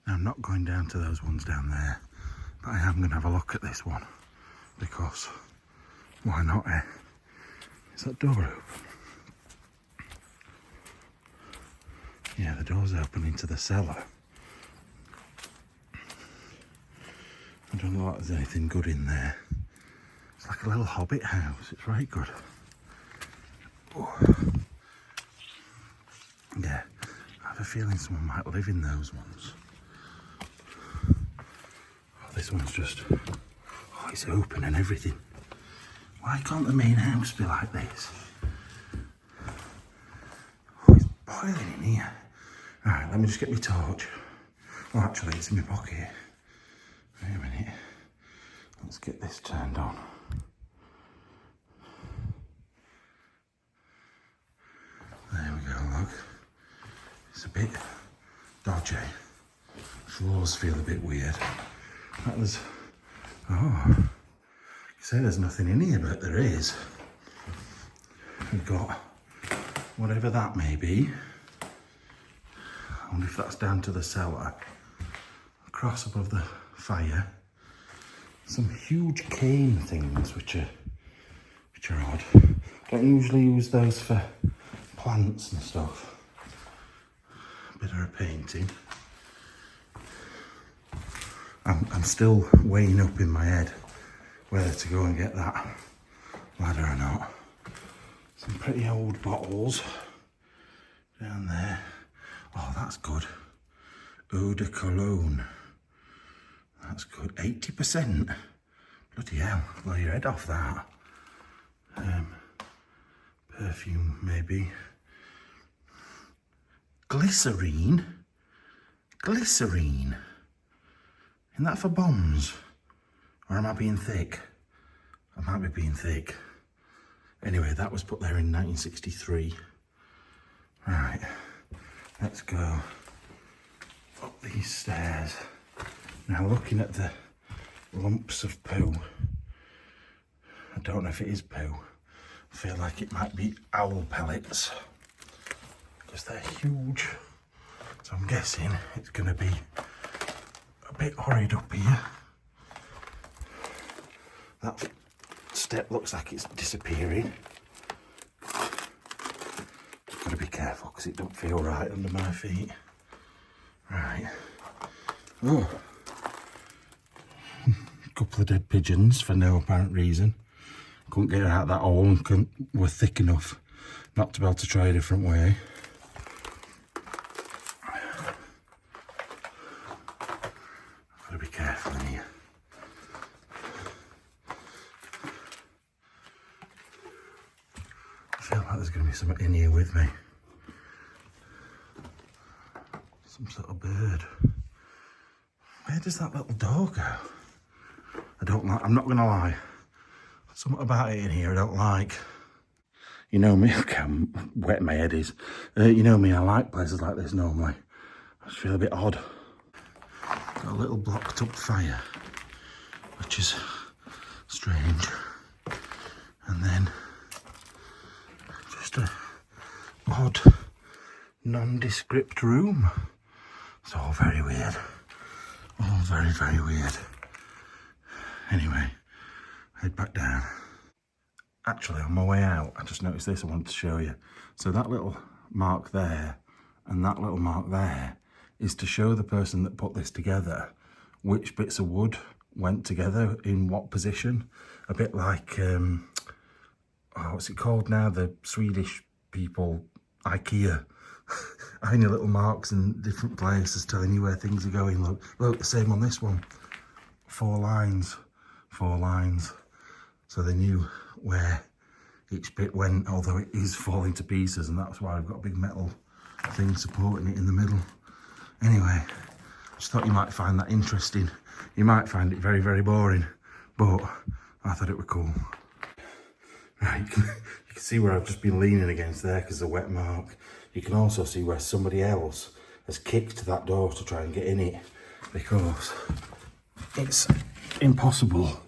Now, I'm not going down to those ones down there, but I am going to have a look at this one, because why not, eh? Is that door open? Yeah, the door's open into the cellar. I don't know if there's anything good in there. It's like a little hobbit house, it's right good. Oh. Yeah, I have a feeling someone might live in those ones. Oh, this one's just, oh, it's open and everything. Why can't the main house be like this? Oh, it's boiling in here. Right, let me just get my torch. Oh, actually, it's in my pocket. Wait a minute. Let's get this turned on. There we go, look. It's a bit dodgy. Floors feel a bit weird. That was, oh, you say there's nothing in here, but there is. We've got whatever that may be. I wonder if that's down to the cellar. Across above the fire. Some huge cane things which are odd. Don't usually use those for plants and stuff. A bit of a painting. I'm still weighing up in my head whether to go and get that ladder or not. Some pretty old bottles down there. Oh, that's good. Eau de Cologne. That's good. 80%. Bloody hell, blow your head off that. Perfume, maybe. Glycerine? Glycerine? Isn't that for bombs? Or am I being thick? I might be being thick. Anyway, that was put there in 1963. Right, let's go up these stairs. Now, looking at the lumps of poo, I don't know if it is poo. I feel like it might be owl pellets, because they're huge. So I'm guessing it's going to be a bit horrid up here. That step looks like it's disappearing. Got to be careful because it don't feel right under my feet. Right. Oh. A couple of dead pigeons for no apparent reason. Couldn't get out of that hole and were thick enough not to be able to try a different way. I've got to be careful in here. I feel like there's going to be something in here with me. Some sort of bird. Where does that little door go? I don't like, I'm not going to lie. Something about it in here I don't like. You know me, look how wet my head is. You know me, I like places like this normally. I just feel a bit odd. Got a little blocked up fire, which is strange. And then just a odd, nondescript room. It's all very weird. All very, very weird. Anyway, head back down. Actually, on my way out, I just noticed this I wanted to show you. So that little mark there and that little mark there is to show the person that put this together which bits of wood went together in what position. A bit like, oh, what's it called now? The Swedish people, IKEA. Tiny little marks in different places telling you where things are going. Look, the same on this one. 4 lines. So they knew where each bit went, although it is falling to pieces, and that's why I've got a big metal thing supporting it in the middle. Anyway, just thought you might find that interesting. You might find it very, very boring, but I thought it was cool. Right, you can see where I've just been leaning against there because of the wet mark. You can also see where somebody else has kicked that door to try and get in it, because it's impossible,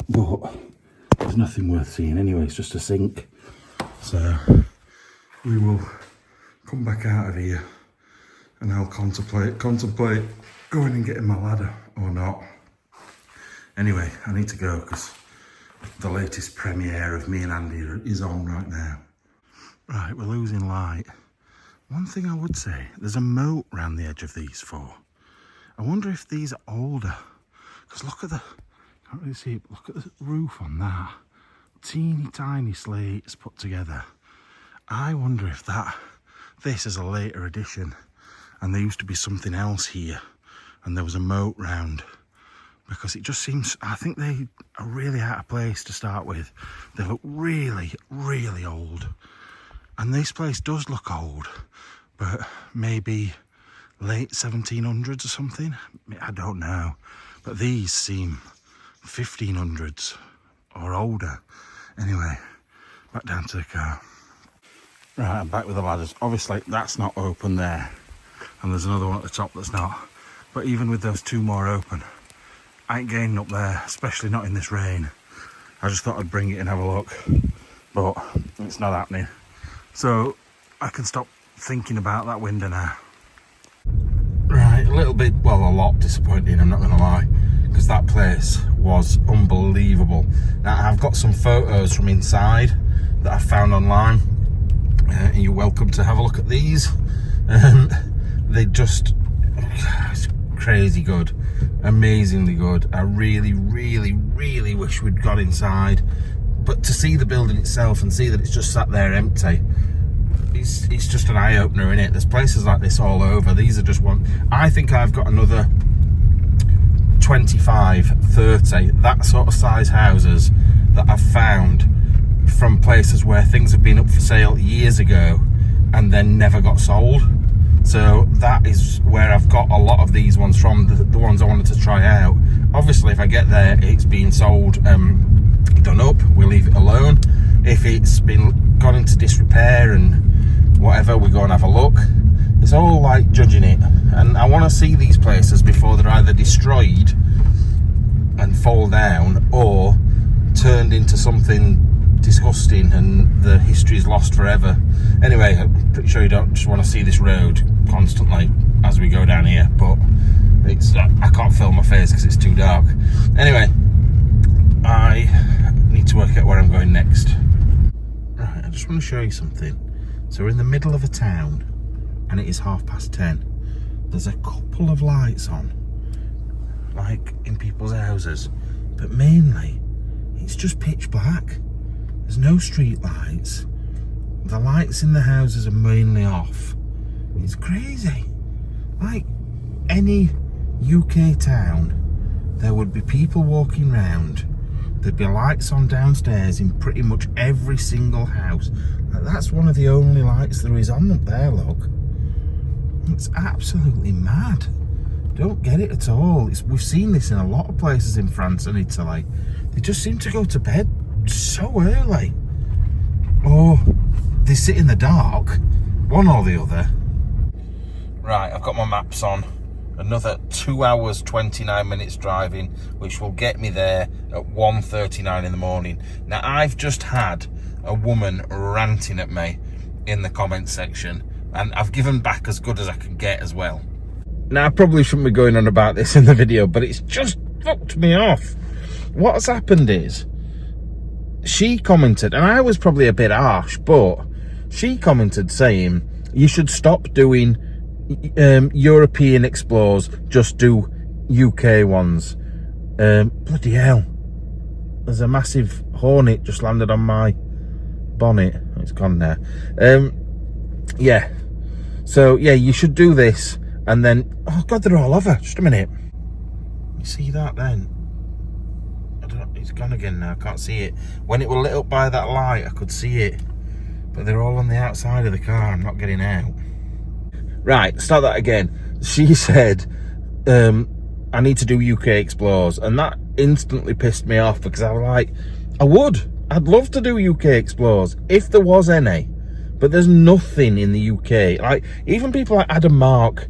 but there's nothing worth seeing anyway. It's just a sink. So we will come back out of here and I'll contemplate going and getting my ladder or not. Anyway, I need to go because the latest premiere of me and Andy is on right now. Right, we're losing light. One thing I would say, there's a moat around the edge of these four. I wonder if these are older, because look at can't really see it, but look at the roof on that. Teeny tiny slates put together. I wonder if this is a later addition and there used to be something else here and there was a moat round, because it just seems, I think they are really out of place to start with. They look really, really old. And this place does look old, but maybe late 1700s or something. I don't know. But these seem 1500s or older. Anyway, back down to the car. Right, I'm back with the ladders. Obviously, that's not open there. And there's another one at the top that's not. But even with those two more open, I ain't gaining up there, especially not in this rain. I just thought I'd bring it and have a look. But it's not happening. So I can stop thinking about that window now. Right, a little bit, well, a lot disappointing, I'm not going to lie, because that place was unbelievable. Now, I've got some photos from inside that I found online, and you're welcome to have a look at these. They just, it's crazy good, amazingly good. I really, really, really wish we'd got inside, but to see the building itself and see that it's just sat there empty, it's just an eye-opener, innit? There's places like this all over. These are just one. I think I've got another 25, 30, that sort of size houses that I've found from places where things have been up for sale years ago and then never got sold. So that is where I've got a lot of these ones from, the ones I wanted to try out. Obviously, if I get there, it's been sold, done up, we'll leave it alone. If it's been gone into disrepair and whatever, we go and have a look. It's all like judging it, and I want to see these places before they're either destroyed and fall down or turned into something disgusting and the history is lost forever. Anyway, I'm pretty sure you don't just want to see this road constantly as we go down here, but it's I can't film my face because it's too dark. Anyway, I need to work out where I'm going next. Right, I just want to show you something. So we're in the middle of a town and it is 10:30. There's a couple of lights on, like in people's houses, but mainly it's just pitch black. There's no street lights. The lights in the houses are mainly off. It's crazy. Like any UK town, there would be people walking round. There'd be lights on downstairs in pretty much every single house. That's one of the only lights there is on up there, look. It's absolutely mad. Don't get it at all. We've seen this in a lot of places in France and Italy. They just seem to go to bed so early. Or they sit in the dark, one or the other. Right, I've got my maps on. Another 2 hours, 29 minutes driving, which will get me there at 1:39 in the morning. Now, I've just had a woman ranting at me in the comments section, and I've given back as good as I can get as well. Now, I probably shouldn't be going on about this in the video, but it's just fucked me off. What's happened is, she commented, and I was probably a bit harsh, but she commented saying, you should stop doing European explores, just do UK ones. Bloody hell, there's a massive hornet just landed on my bonnet. It's gone now. Yeah, so yeah, you should do this, and then, oh god, they're all over. Just a minute, you see that then? I don't know, it's gone again now, I can't see it. When it was lit up by that light I could see it, but they're all on the outside of the car. I'm not getting out. Right, start that again. She said, I need to do UK explores, and that instantly pissed me off, because I was like, I'd love to do UK explores if there was any, but there's nothing in the UK. Like, even people like Adam Mark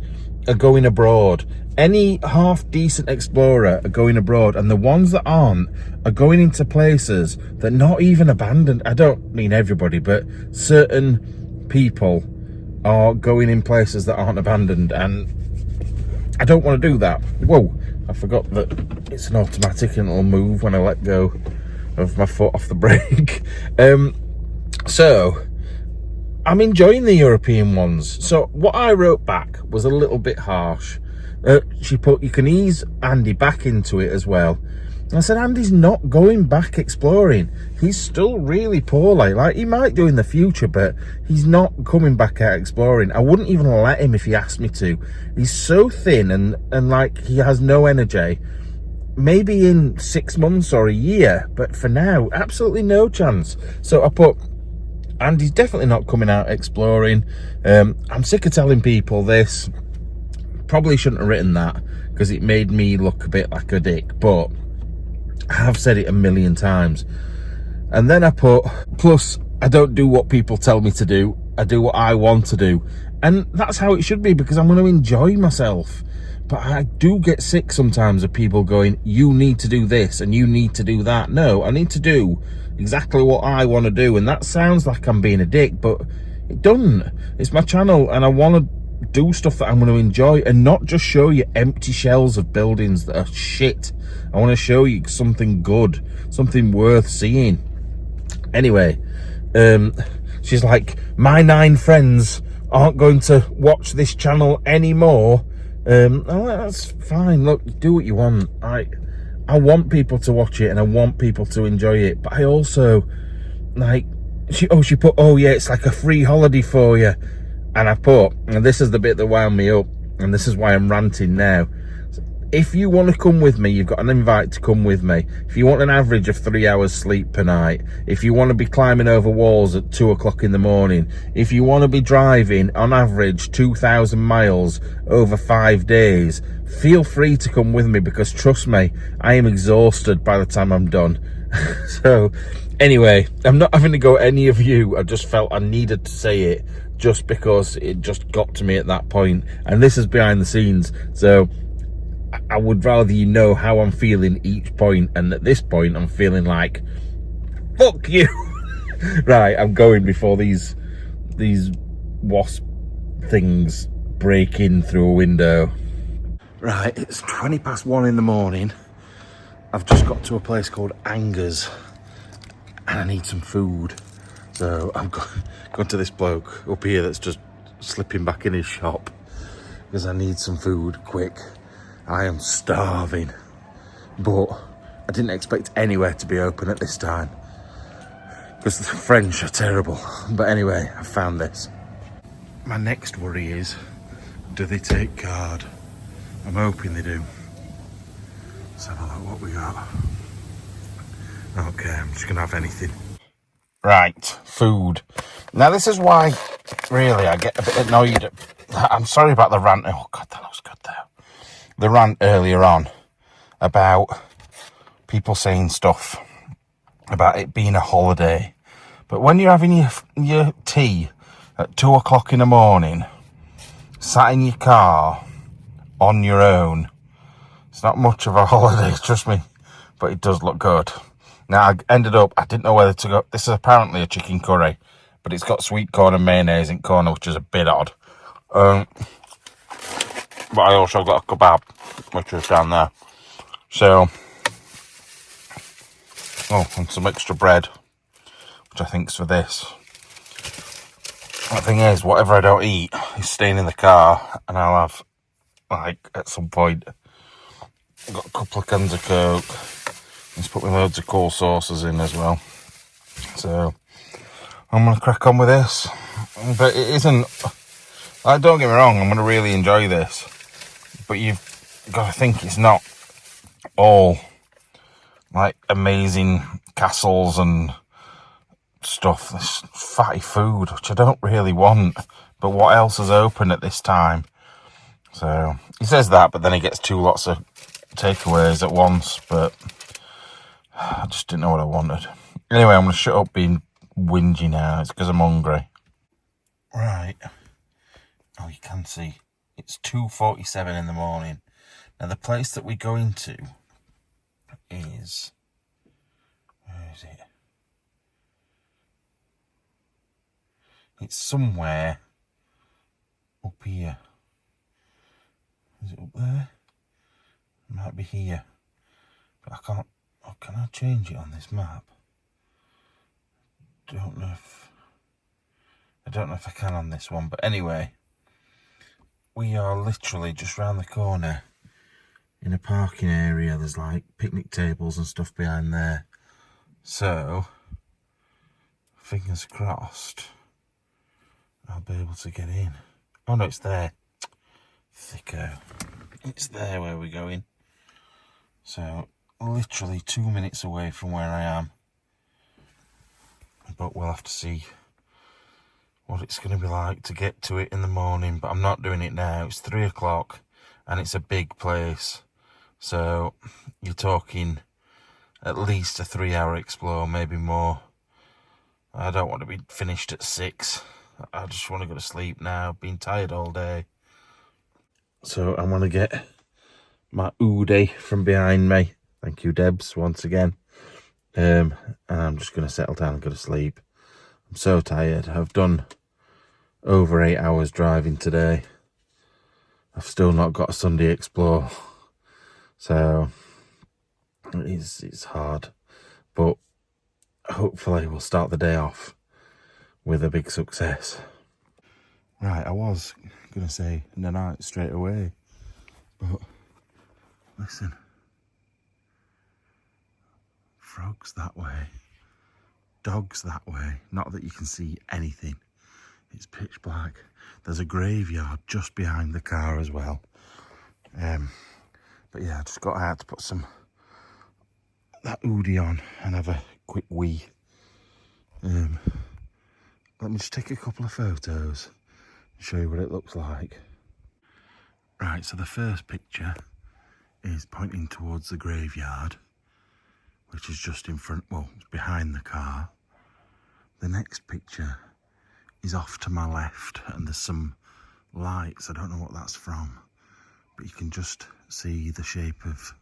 are going abroad. Any half decent explorer are going abroad, and the ones that aren't are going into places that not even abandoned. I don't mean everybody, but certain people or going in places that aren't abandoned, and I don't want to do that. Whoa, I forgot that it's an automatic and it'll move when I let go of my foot off the brake. So I'm enjoying the European ones. So what I wrote back was a little bit harsh. She put, you can ease Andy back into it as well. And I said, Andy's not going back exploring. He's still really poorly. Like, he might do in the future, but he's not coming back out exploring. I wouldn't even let him if he asked me to. He's so thin and like, he has no energy. Maybe in 6 months or a year, but for now, absolutely no chance. So I put, Andy's definitely not coming out exploring. I'm sick of telling people this. Probably shouldn't have written that because it made me look a bit like a dick, but I have said it a million times. And then I put, plus I don't do what people tell me to do, I do what I want to do. And that's how it should be, because I'm going to enjoy myself. But I do get sick sometimes of people going, you need to do this and you need to do that. No, I need to do exactly what I want to do. And that sounds like I'm being a dick, but it doesn't. It's my channel and I want to do stuff that I'm going to enjoy and not just show you empty shells of buildings that are shit. I want to show you something good, something worth seeing. Anyway, she's like, my 9 friends aren't going to watch this channel anymore. I'm like, that's fine. Look, do what you want. I want people to watch it and I want people to enjoy it, but I also, like, she put, oh yeah, it's like a free holiday for you. And I put, and this is the bit that wound me up, and this is why I'm ranting now. If you want to come with me, you've got an invite to come with me. If you want an average of 3 hours sleep per night, if you want to be climbing over walls at 2 o'clock in the morning, if you want to be driving on average 2,000 miles over 5 days, feel free to come with me, because trust me, I am exhausted by the time I'm done. So anyway, I'm not having to go at any of you. I just felt I needed to say it just because it just got to me at that point. And this is behind the scenes. So I would rather you know how I'm feeling each point, and at this point I'm feeling like, fuck you. Right, I'm going before these wasp things break in through a window. Right, it's 1:20 in the morning. I've just got to a place called Angers and I need some food. So I'm going to this bloke up here that's just slipping back in his shop because I need some food quick. I am starving, but I didn't expect anywhere to be open at this time because the French are terrible. But anyway, I found this. My next worry is, do they take card? I'm hoping they do. Let's have a look what we got. Okay, I'm just gonna have anything. Right, food. Now this is why, really, I get a bit annoyed at, I'm sorry about the rant. Oh God, that looks good there. The rant earlier on about people saying stuff about it being a holiday. But when you're having your tea at 2 o'clock in the morning, sat in your car on your own, it's not much of a holiday, trust me, but it does look good. Now, I ended up, I didn't know whether to go, this is apparently a chicken curry, but it's got sweet corn and mayonnaise in corner, which is a bit odd. But I also got a kebab, which was down there. So, oh, and some extra bread, which I think's for this. The thing is, whatever I don't eat is staying in the car, and I'll have, like, at some point, I've got a couple of cans of Coke. Let's put me loads of cool sauces in as well. So I'm going to crack on with this. But it isn't, like, don't get me wrong, I'm going to really enjoy this. But you've got to think it's not all like amazing castles and stuff. This fatty food, which I don't really want. But what else is open at this time? So he says that, but then he gets 2 lots of takeaways at once. But I just didn't know what I wanted. Anyway, I'm going to shut up being whingy now. It's because I'm hungry. Right. Oh, you can see. It's 2:47 in the morning. Now, the place that we're going to is... Where is it? It's somewhere up here. Is it up there? It might be here. But I can't... Oh, can I change it on this map? I don't know if I can on this one, but anyway, we are literally just round the corner in a parking area. There's like picnic tables and stuff behind there. So, fingers crossed, I'll be able to get in. Oh no, it's there. Thicko. It's there where we're going. So, literally 2 minutes away from where I am. But we'll have to see what it's going to be like to get to it in the morning. But I'm not doing it now. It's 3 o'clock and it's a big place. So you're talking at least a 3-hour explore, maybe more. I don't want to be finished at 6. I just want to go to sleep now. Been tired all day. So I want to get my Ude from behind me. Thank you, Debs, once again. And I'm just going to settle down and go to sleep. I'm so tired. I've done over 8 hours driving today. I've still not got a Sunday explore. So it's hard. But hopefully we'll start the day off with a big success. Right, I was going to say the night straight away. But listen. Frogs that way, dogs that way. Not that you can see anything. It's pitch black. There's a graveyard just behind the car as well. But yeah, I just got out to put that Ude on and have a quick wee. Let me just take a couple of photos and show you what it looks like. Right, so the first picture is pointing towards the graveyard, which is just in front, well, it's behind the car. The next picture is off to my left, and there's some lights. I don't know what that's from, but you can just see the shape of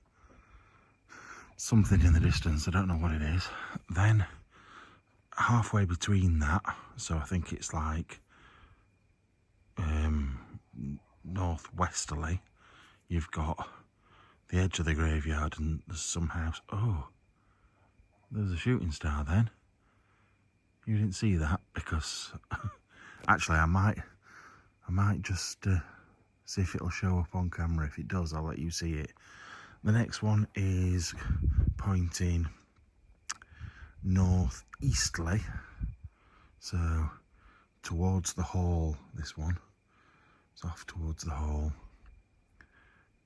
something in the distance. I don't know what it is. Then halfway between that, so I think it's like northwesterly, you've got the edge of the graveyard and there's some house. Oh, there's a shooting star then. You didn't see that because actually I might just see if it'll show up on camera. If it does, I'll let you see it. The next one is pointing northeasterly, so towards the hall. This one, it's off towards the hall,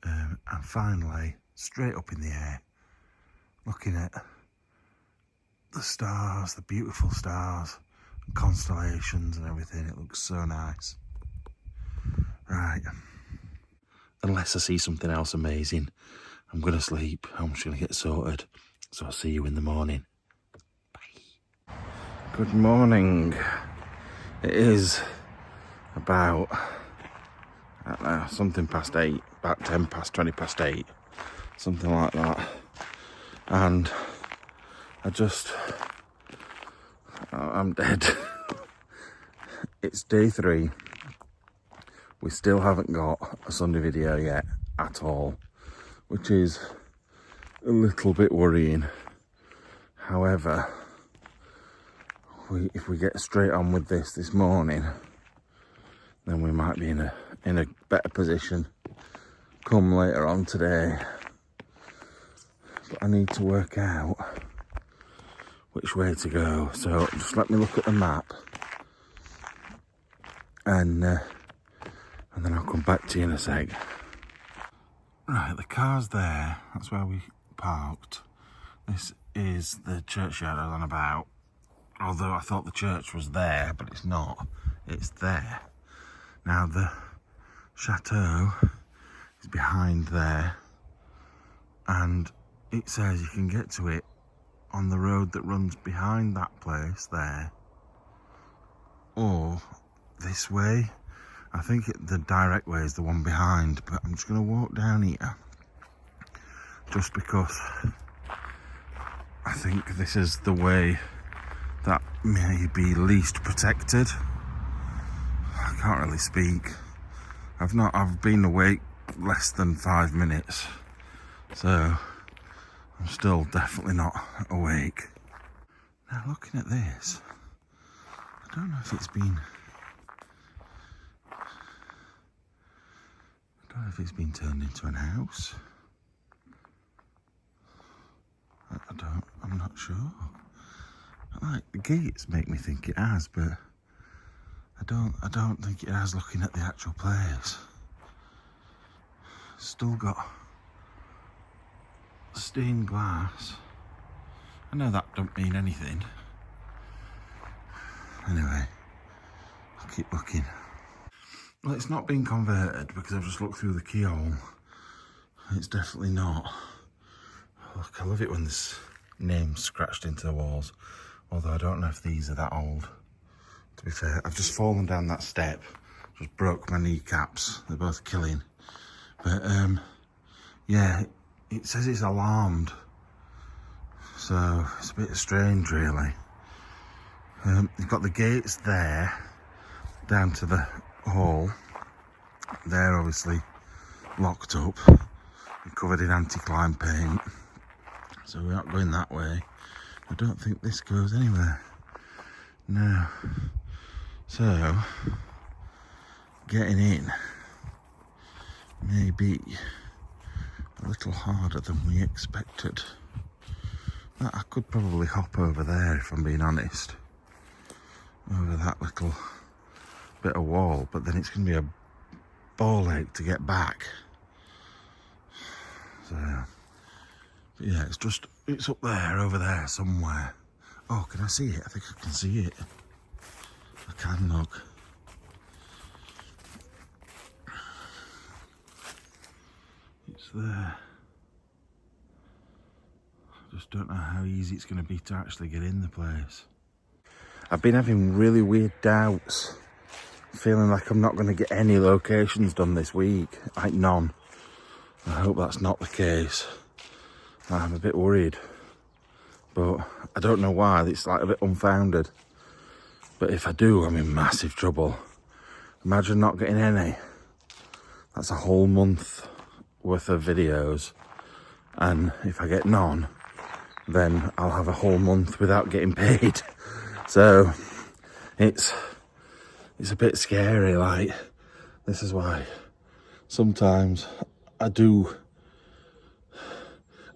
and finally straight up in the air, looking at the stars, the beautiful stars and constellations and everything. It looks so nice. Right, unless I see something else amazing, I'm gonna sleep. I'm just gonna get sorted, so I'll see you in the morning. Bye. Good morning. It is about, I don't know, something past 8, about 10 past, 20 past 8, something like that. And I'm dead. It's day 3. We still haven't got a Sunday video yet at all, which is a little bit worrying. However, if we get straight on with this morning, then we might be in a better position come later on today. But I need to work out which way to go, so just let me look at the map and then I'll come back to you in a sec. Right, the car's there. That's where we parked. This is the churchyard I was on about. Although I thought the church was there, but it's not. It's there. Now the château is behind there, and it says you can get to it on the road that runs behind that place there, or this way. I think the direct way is the one behind, but I'm just going to walk down here just because I think this is the way that may be least protected. I can't really speak. I've been awake less than 5 minutes, so I'm still definitely not awake. Now looking at this, I don't know if it's been, turned into an house. I'm not sure. Like, the gates make me think it has, but I don't think it has, looking at the actual place. Still got stained glass. I know that don't mean anything. Anyway, I'll keep looking. Well, it's not been converted because I've just looked through the keyhole. It's definitely not. Look, I love it when there's names scratched into the walls. Although I don't know if these are that old. To be fair, I've just fallen down that step. Just broke my kneecaps. They're both killing. But, yeah, it says it's alarmed. So, it's a bit strange, really. You've got the gates there, down to the hall. They're obviously locked up and covered in anti-climb paint. So we're not going that way. I don't think this goes anywhere. No. So, getting in may be a little harder than we expected. I could probably hop over there if I'm being honest. Over that little bit of wall, but then it's going to be a ball ache to get back. So, but yeah, it's up there, over there somewhere. Oh, can I see it? I think I can see it. I can, look. It's there. I just don't know how easy it's going to be to actually get in the place. I've been having really weird doubts. Feeling like I'm not going to get any locations done this week. Like none. I hope that's not the case. I'm a bit worried. But I don't know why. It's like a bit unfounded. But if I do, I'm in massive trouble. Imagine not getting any. That's a whole month worth of videos. And if I get none, then I'll have a whole month without getting paid. So it's a bit scary. Like, this is why sometimes I do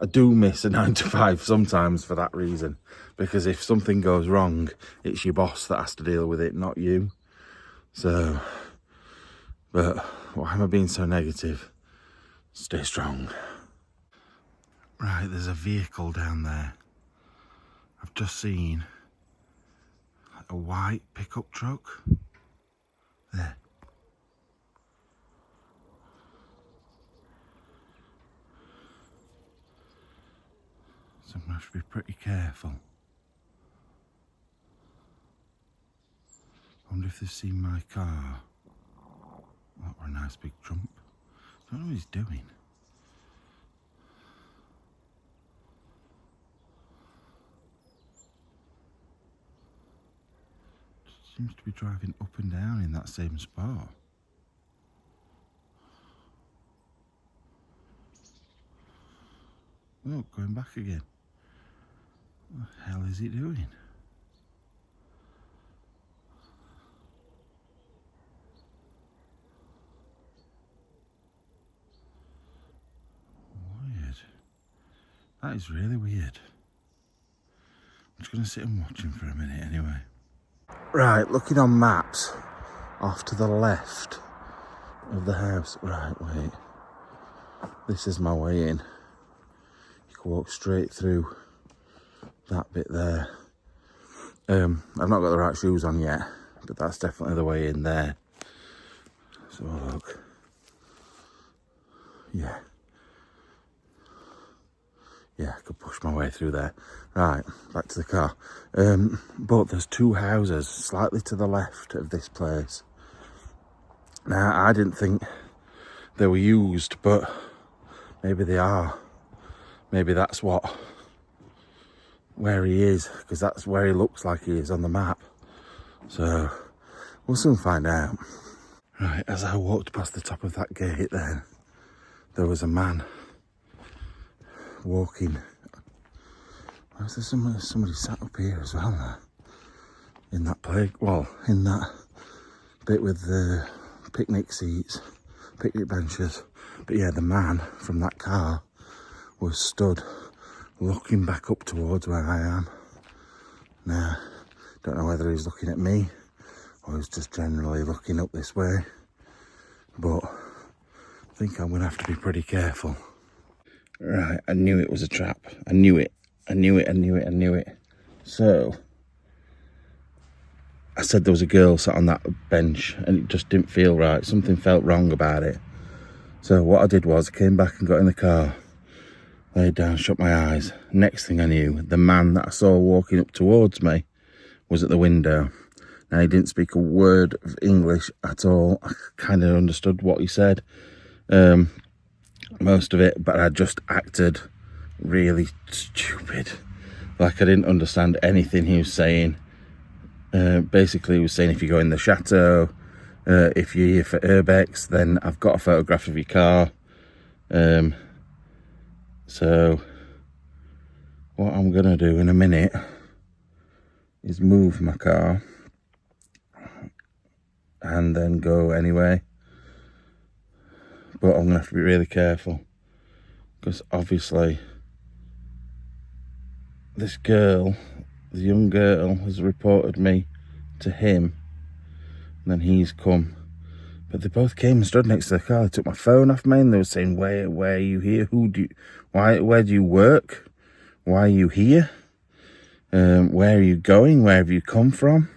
miss a 9 to 5 sometimes for that reason. Because if something goes wrong, it's your boss that has to deal with it, not you. So, but why am I being so negative? Stay strong. Right, there's a vehicle down there. I've just seen a white pickup truck. There. So I have to be pretty careful. I wonder if they've seen my car. That were a nice big jump. I don't know what he's doing. Seems to be driving up and down in that same spot. Oh, going back again. What the hell is he doing? Weird. That is really weird. I'm just going to sit and watch him for a minute anyway. Right, looking on maps, off to the left of the house. Right, wait. This is my way in. You can walk straight through that bit there. I've not got the right shoes on yet, but that's definitely the way in there. So look. Yeah. Yeah, I could push my way through there. Right, back to the car. But there's 2 houses slightly to the left of this place. Now, I didn't think they were used, but maybe they are. Maybe that's where he is, because that's where he looks like he is on the map. So, we'll soon find out. Right, as I walked past the top of that gate then, there was a man walking. Was there somebody sat up here as well there? In that in that bit with the picnic seats, picnic benches. But yeah, the man from that car was stood looking back up towards where I am. Now, don't know whether he's looking at me or he's just generally looking up this way, but I think I'm gonna have to be pretty careful. Right, I knew it was a trap. I knew it. So I said there was a girl sat on that bench and it just didn't feel right. Something felt wrong about it. So what I did was I came back and got in the car, laid down, shut my eyes. Next thing I knew, the man that I saw walking up towards me was at the window. Now, he didn't speak a word of English at all. I kind of understood what he said, most of it, but I just acted really stupid. Like I didn't understand anything he was saying. Basically, he was saying if you go in the château, if you're here for urbex, then I've got a photograph of your car. So what I'm gonna do in a minute is move my car and then go anyway. But I'm gonna have to be really careful because obviously this girl, the young girl, has reported me to him, and then he's come. But they both came and stood next to the car. They took my phone off me and they were saying, where are you here? Where do you work? Why are you here? Where are you going? Where have you come from?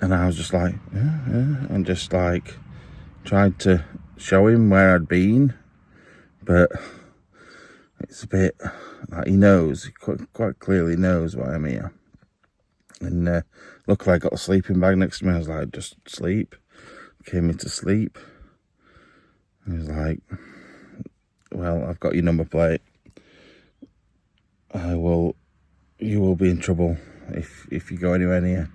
And I was just like, yeah. And just like tried to show him where I'd been, but it's a bit like he knows, he quite clearly knows why I'm here. And luckily I got a sleeping bag next to me. I was like, just sleep. Came into sleep. He was like, well, I've got your number plate. You will be in trouble if you go anywhere near.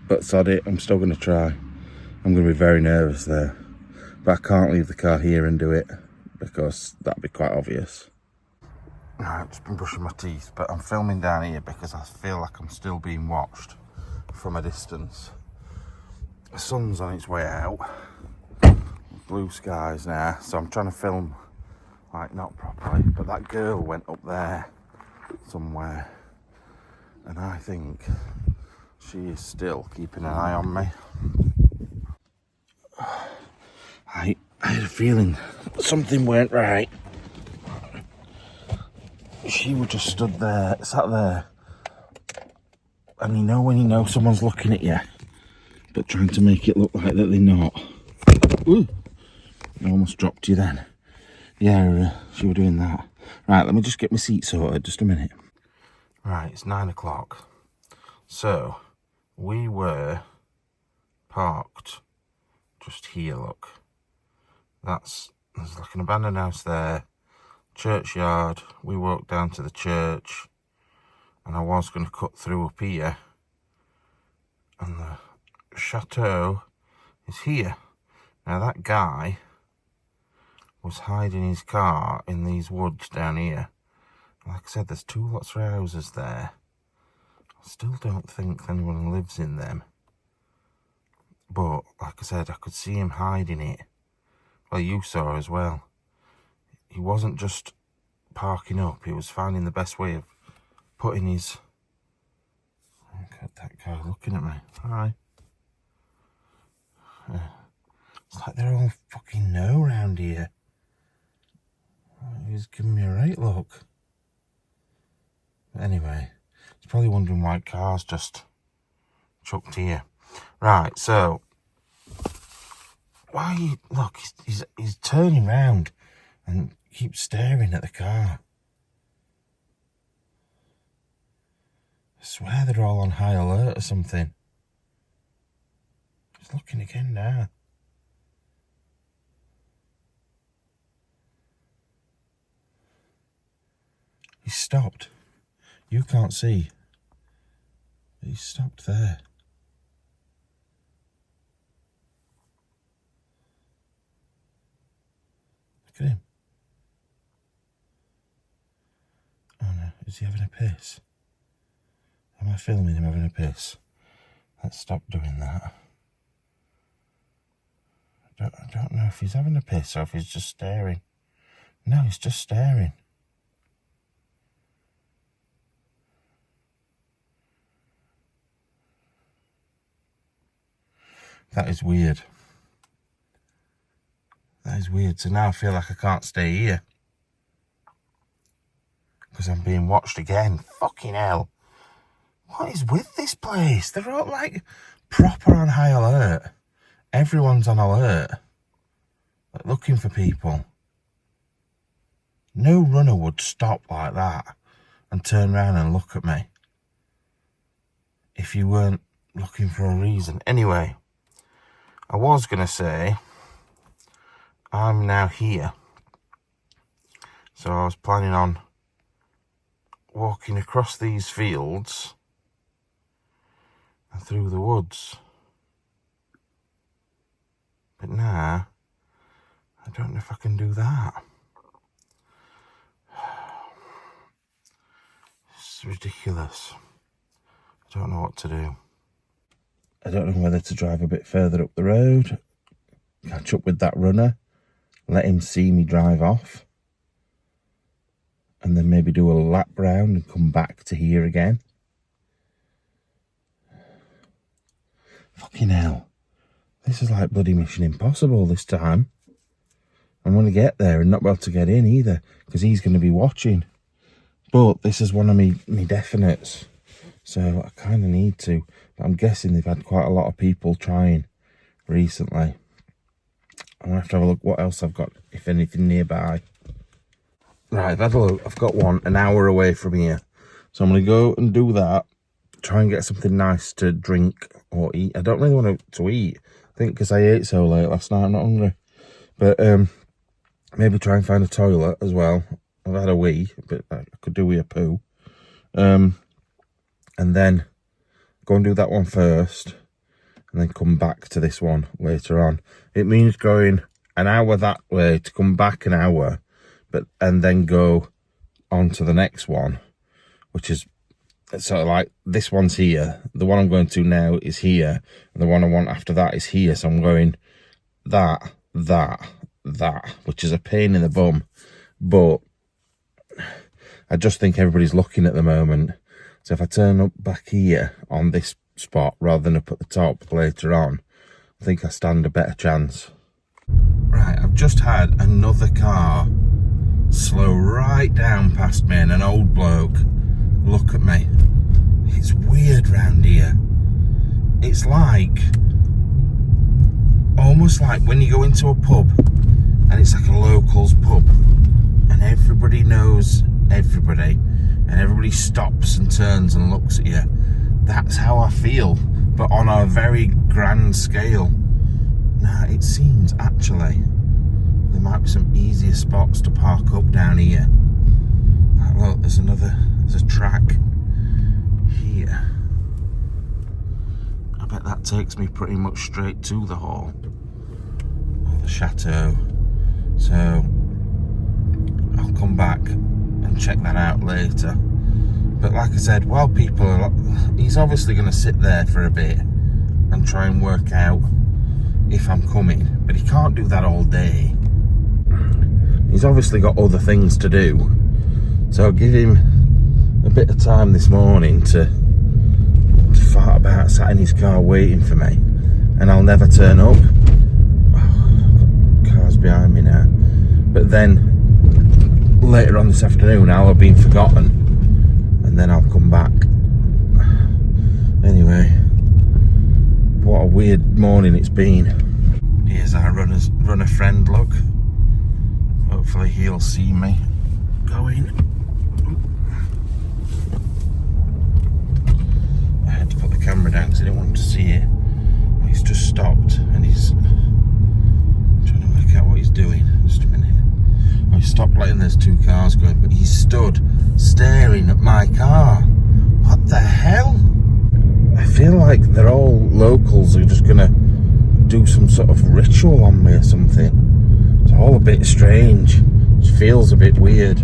But sod it, I'm still going to try. I'm going to be very nervous there. But I can't leave the car here and do it because that'd be quite obvious. I've just been brushing my teeth, but I'm filming down here because I feel like I'm still being watched from a distance. The sun's on its way out. Blue skies now, so I'm trying to film like not properly. But that girl went up there somewhere, and I think she is still keeping an eye on me. I had a feeling something weren't right. She was just stood there, sat there, and you know when you know someone's looking at you, but trying to make it look like that they're not. Ooh, I almost dropped you then. Yeah, she was doing that. Right, let me just get my seat sorted, just a minute. Right, it's 9 o'clock. So, we were parked just here, look. There's like an abandoned house there, churchyard. We walked down to the church, and I was going to cut through up here, and the château is here. Now that guy was hiding his car in these woods down here. Like I said, there's 2 lots of houses there. I still don't think anyone lives in them. But, like I said, I could see him hiding it. Well, you saw as well. He wasn't just parking up, he was finding the best way of putting his... Look at that guy looking at me. Hi. It's like they're all fucking know around here. He's giving me a right look. Anyway, he's probably wondering why cars just chucked here. Right, so why? Look, he's turning round and keeps staring at the car. I swear they're all on high alert or something. He's looking again now. He's stopped. You can't see. He's stopped there. at him. Oh no, is he having a piss? Am I filming him having a piss? Let's stop doing that. I don't know if he's having a piss or if he's just staring. No, he's just staring. That is weird. That is weird. So now I feel like I can't stay here. Because I'm being watched again. Fucking hell. What is with this place? They're all like proper on high alert. Everyone's on alert. Like, looking for people. No runner would stop like that and turn around and look at me if you weren't looking for a reason. Anyway, I was going to say, I'm now here. So I was planning on walking across these fields and through the woods. But now, I don't know if I can do that. It's ridiculous. I don't know what to do. I don't know whether to drive a bit further up the road, catch up with that runner, let him see me drive off, and then maybe do a lap round and come back to here again. Fucking hell. This is like bloody Mission Impossible this time. I'm going to get there and not be able to get in either, because he's going to be watching. But this is one of me definites, so I kind of need to. But I'm guessing they've had quite a lot of people trying recently. I'm going to have to have a look what else I've got, if anything, nearby. Right, I've had a look. I've got one an hour away from here. So I'm going to go and do that. Try and get something nice to drink or eat. I don't really want to eat. I think because I ate so late last night, I'm not hungry. But maybe try and find a toilet as well. I've had a wee, but I could do with a poo. And then go and do that one first. And then come back to this one later on. It means going an hour that way to come back an hour. And then go on to the next one. Which is sort of like, this one's here. The one I'm going to now is here. And the one I want after that is here. So I'm going that, which is a pain in the bum. But I just think everybody's looking at the moment. So if I turn up back here on this spot rather than up at the top later on, I think I stand a better chance. Right, I've just had another car slow right down past me and an old bloke look at me. It's weird round here. It's like, almost like when you go into a pub and it's like a locals pub and everybody knows everybody and everybody stops and turns and looks at you. That's how I feel, but on a very grand scale. Now, it seems actually there might be some easier spots to park up down here. Look, there's a track here. I bet that takes me pretty much straight to the hall, or the château. So I'll come back and check that out later. But like I said, while people are, he's obviously going to sit there for a bit and try and work out if I'm coming, but he can't do that all day. He's obviously got other things to do, so I'll give him a bit of time this morning to fart about, sat in his car waiting for me, and I'll never turn up. Oh, cars behind me now. But then later on this afternoon I'll have been forgotten, and then I'll come back. Anyway, what a weird morning it's been. Here's our runner friend, look. Hopefully he'll see me going. I had to put the camera down because I didn't want him to see it. He's just stopped and he's trying to work out what he's doing. Just a minute. Oh, he stopped letting there's two cars going, but he stood staring at my car. What the hell? I feel like they're all locals who are just gonna do some sort of ritual on me or something. It's all a bit strange. It feels a bit weird.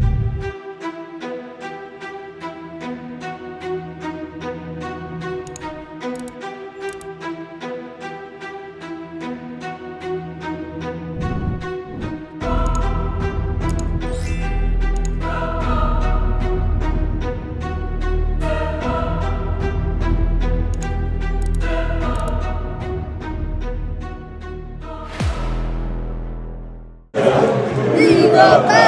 Viva Paris!